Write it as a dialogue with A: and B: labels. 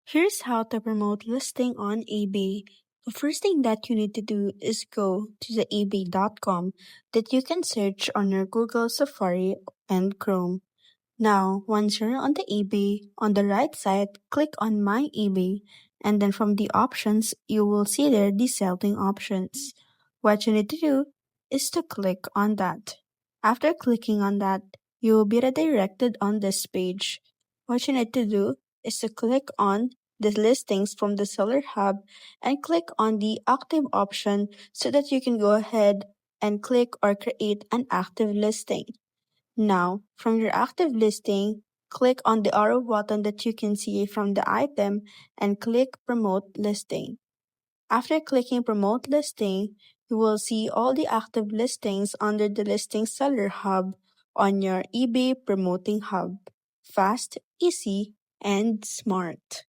A: Here's how to promote listing on eBay. The first thing that you need to do is go to the ebay.com that you can search on your Google Safari and Chrome. Now, once you're on the eBay, on the right side, click on My eBay, and then from the options, you will see there the selling options. What you need to do is to click on that. After clicking on that, you will be redirected on this page. What you need to do is to click on the listings from the seller hub and click on the active option so that you can go ahead and click or create an active listing. Now, from your active listing, click on the arrow button that you can see from the item and click Promote Listing. After clicking Promote Listing, you will see all the active listings under the Listing Seller Hub on your eBay Promoting Hub. Fast, easy, and smart.